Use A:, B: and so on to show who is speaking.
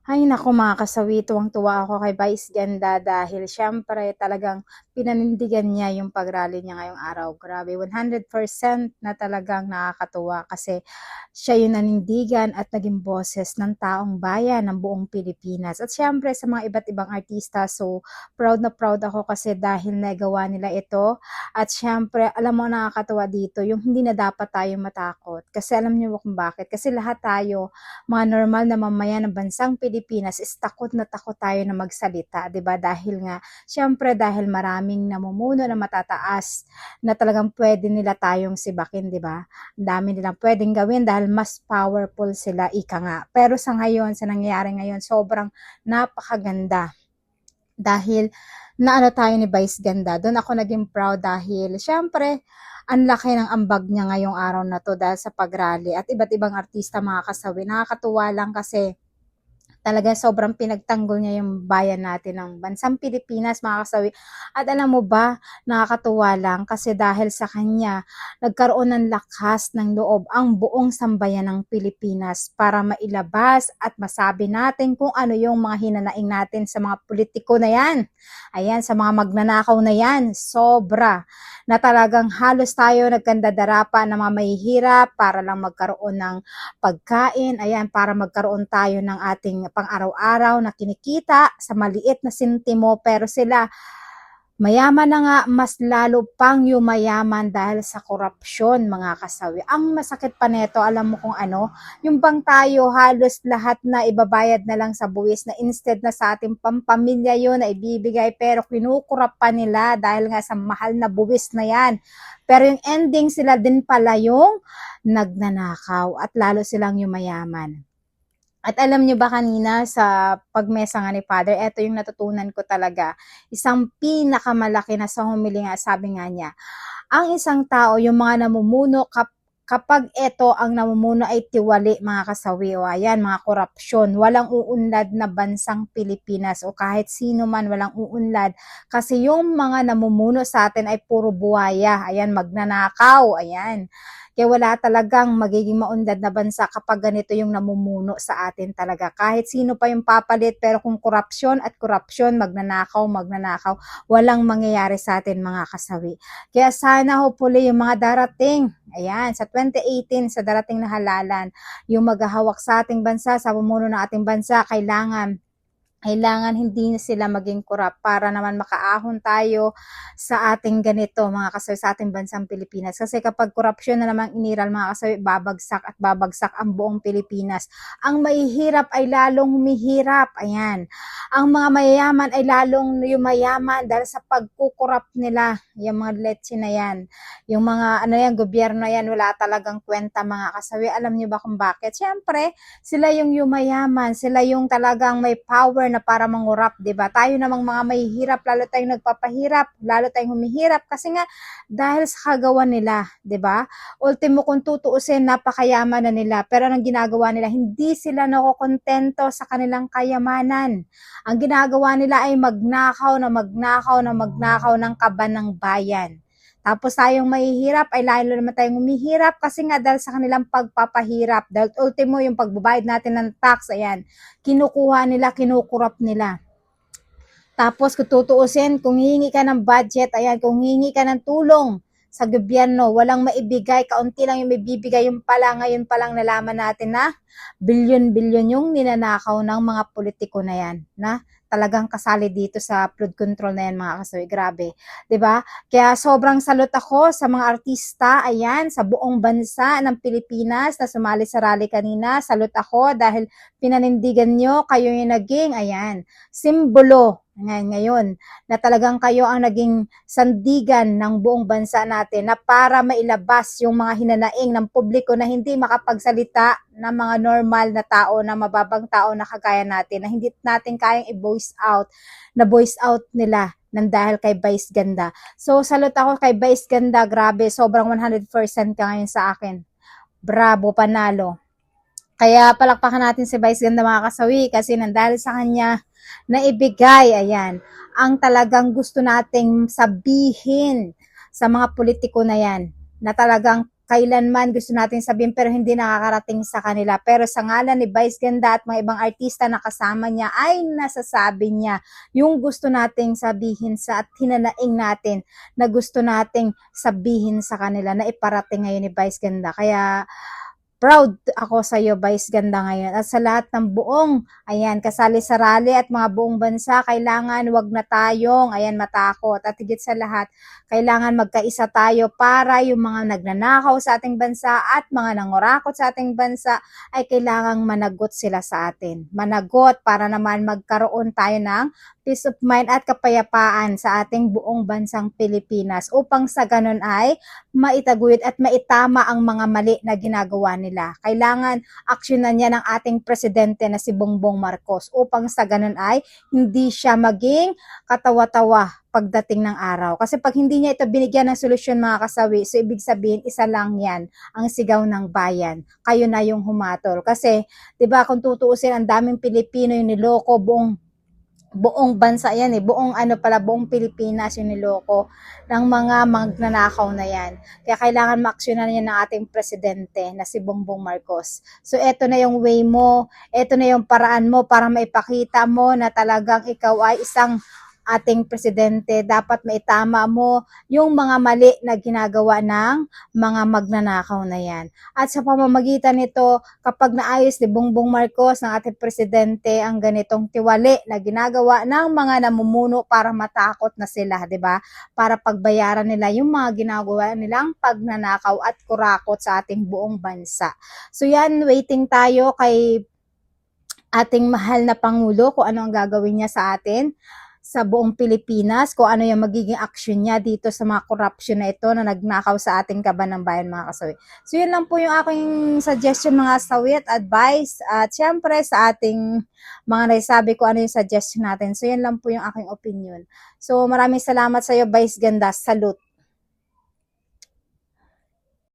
A: Ay naku mga kasawi, tuwang-tuwa ako kay Vice Ganda dahil siyempre talagang pinanindigan niya yung pag-rally niya ngayong araw. Grabe, 100% na talagang nakakatuwa kasi siya yung nanindigan at naging boses ng taong bayan ng buong Pilipinas. At siyempre sa mga iba't ibang artista, so proud na proud ako kasi dahil nagawa nila ito. At siyempre, alam mo nakakatuwa dito, yung hindi na dapat tayo matakot. Kasi alam niyo kung bakit? Kasi lahat tayo mga normal na mamayan ng bansang Pilipinas is takot na takot tayo na magsalita, 'di ba? Dahil nga siyempre dahil maraming namumuno na matataas na talagang pwede nila tayong sibakin, 'di ba? Ang dami nilang pwedeng gawin dahil mas powerful sila ika nga. Pero sa ngayon, sa nangyayari ngayon, sobrang napakaganda dahil naano tayo ni Vice Ganda. Doon ako naging proud dahil syempre ang laki ng ambag niya ngayong araw na to dahil sa pag-rally at iba't ibang artista mga kasawi. Nakakatuwa lang kasi talaga sobrang pinagtanggol niya yung bayan natin ng bansang Pilipinas mga kasawi. At alam mo ba, nakakatuwa lang kasi dahil sa kanya, nagkaroon ng lakas ng loob ang buong sambayan ng Pilipinas para mailabas at masabi natin kung ano yung mga hinanaing natin sa mga politiko na yan. Ayan, sa mga magnanakaw na yan, sobra na talagang halos tayo nagkandadarapa na mga mahihirap para lang magkaroon ng pagkain, ayan, para magkaroon tayo ng ating pang-araw-araw na kinikita sa maliit na sintimo, pero sila mayaman na nga, mas lalo pang yumayaman dahil sa korupsyon mga kasawi. Ang masakit pa neto, alam mo kung ano? Yung bang tayo halos lahat na ibabayad na lang sa buwis na instead na sa ating pampamilya yun na ibibigay pero kinukurap pa nila dahil nga sa mahal na buwis na yan. Pero yung ending sila din pala yung nagnanakaw at lalo silang yumayaman. At alam niyo ba kanina sa pagmesa nga ni Father, eto yung natutunan ko talaga. Isang pinakamalaki na sa humili nga, sabi nga niya, ang isang tao, yung mga namumuno, kapag ito ang namumuno ay tiwali mga kasawi o ayan, mga korupsyon, walang uunlad na bansang Pilipinas o kahit sino man walang uunlad kasi yung mga namumuno sa atin ay puro buwaya, ayan, magnanakaw, ayan. Kaya wala talagang magiging maunlad na bansa kapag ganito yung namumuno sa atin talaga. Kahit sino pa yung papalit, pero kung korupsyon at korupsyon, magnanakaw, walang mangyayari sa atin mga kasawi. Kaya sana hopefully yung mga darating, ayan, sa 2018, sa darating na halalan, yung maghahawak sa ating bansa, sa pumuno ng ating bansa, kailangan hindi na sila maging korap para naman makaahon tayo sa ating ganito mga kasawi, sa ating bansang Pilipinas. Kasi kapag korupsyon na naman iniral mga kasawi, babagsak at babagsak ang buong Pilipinas. Ang mahihirap ay lalong humihirap. Ayan. Ang mga mayayaman ay lalong yumayaman dahil sa pagkukurap nila. Yung mga letse na yan. Yung mga ano yan, gobyerno yan, wala talagang kwenta mga kasawi. Alam niyo ba kung bakit? Siyempre, sila yung yumayaman, sila yung talagang may power na para mangurap, 'di ba? Tayo namang mga mahihirap, lalo tayong nagpapahirap, lalo tayong humihirap kasi nga dahil sa kagawan nila, 'di ba? Ultimo kung tutuusin, napakayaman na nila, pero anong ginagawa nila? Hindi sila nakokontento sa kanilang kayamanan. Ang ginagawa nila ay magnakaw ng kaban ng bayan. Tapos tayong mahihirap ay lalo naman tayong humihirap kasi nga dahil sa kanilang pagpapahirap. Dahil ultimo yung pagbabayad natin ng tax, ayan, kinukuha nila, kinukurap nila. Tapos kung tutuusin, kung hihingi ka ng budget, ayan, kung hihingi ka ng tulong sa gobyerno, walang maibigay, kaunti lang yung maibibigay, yung pala, ngayon palang nalaman natin na bilyon-bilyon yung ninanakaw ng mga politiko na yan, na talagang kasali dito sa flood control na yan mga kasawi, grabe, 'di ba? Kaya sobrang salot ako sa mga artista, ayan, sa buong bansa ng Pilipinas na sumali sa rally kanina, salot ako dahil pinanindigan nyo, kayo yung naging, ayan, simbolo ngayon na talagang kayo ang naging sandigan ng buong bansa natin na para mailabas yung mga hinanaing ng publiko na hindi makapagsalita ng mga normal na tao, na mababang tao na kagaya natin, na hindi natin kayang i-voice out, na voice out nila nang dahil kay Vice Ganda. So, salute ako kay Vice Ganda, grabe, sobrang 100% ka ngayon sa akin. Bravo, panalo. Kaya palakpakan natin si Vice Ganda mga kasawi kasi nandahil sa kanya na ibigay, ayan, ang talagang gusto nating sabihin sa mga politiko na yan, na talagang kailanman gusto natin sabihin pero hindi nakakarating sa kanila. Pero sa ngalan ni Vice Ganda at mga ibang artista na kasama niya ay nasasabi niya yung gusto nating sabihin sa at hinanaing natin na gusto nating sabihin sa kanila na iparating ngayon ni Vice Ganda. Kaya proud ako sa iyo, Vice Ganda, ngayon. At sa lahat ng buong, ayan, kasali sa rally at mga buong bansa, kailangan wag na tayong, ayan, matakot. At higit sa lahat, kailangan magkaisa tayo para yung mga nagnanakaw sa ating bansa at mga nangurakot sa ating bansa ay kailangang managot sila sa atin. Managot para naman magkaroon tayo ng peace of mind at kapayapaan sa ating buong bansang Pilipinas upang sa ganun ay maitaguyod at maitama ang mga mali na ginagawa nila. Kailangan aksyonan niya ng ating presidente na si Bongbong Marcos upang sa ganun ay hindi siya maging katawa-tawa pagdating ng araw. Kasi pag hindi niya ito binigyan ng solusyon mga kasawi, so ibig sabihin isa lang yan ang sigaw ng bayan. Kayo na yung humatol. Kasi 'di ba kung tutuusin, ang daming Pilipino yung niloko, buong bansa yan buong Pilipinas yung niloko ng mga magnanakaw na yan. Kaya kailangan maaksyonan niya ng ating presidente na si Bongbong Marcos. So eto na yung way mo, eto na yung paraan mo para maipakita mo na talagang ikaw ay isang ating presidente. Dapat maitama mo yung mga mali na ginagawa ng mga magnanakaw na yan. At sa pamamagitan nito, kapag naayos ni Bongbong Marcos ng ating presidente ang ganitong tiwali na ginagawa ng mga namumuno para matakot na sila, 'di ba? Para pagbayaran nila yung mga ginagawa nilang pagnanakaw at kurakot sa ating buong bansa. So yan, waiting tayo kay ating mahal na Pangulo kung ano ang gagawin niya sa atin sa buong Pilipinas, kung ano yung magiging action niya dito sa mga corruption na ito na nagnakaw sa ating kaban ng bayan, mga kasawi. So yun lang po yung aking suggestion, mga kasawi, at advice, at syempre sa ating mga naisabi ko ano yung suggestion natin. So yun lang po yung aking opinion. So maraming salamat sa iyo, Vice Ganda. Salute.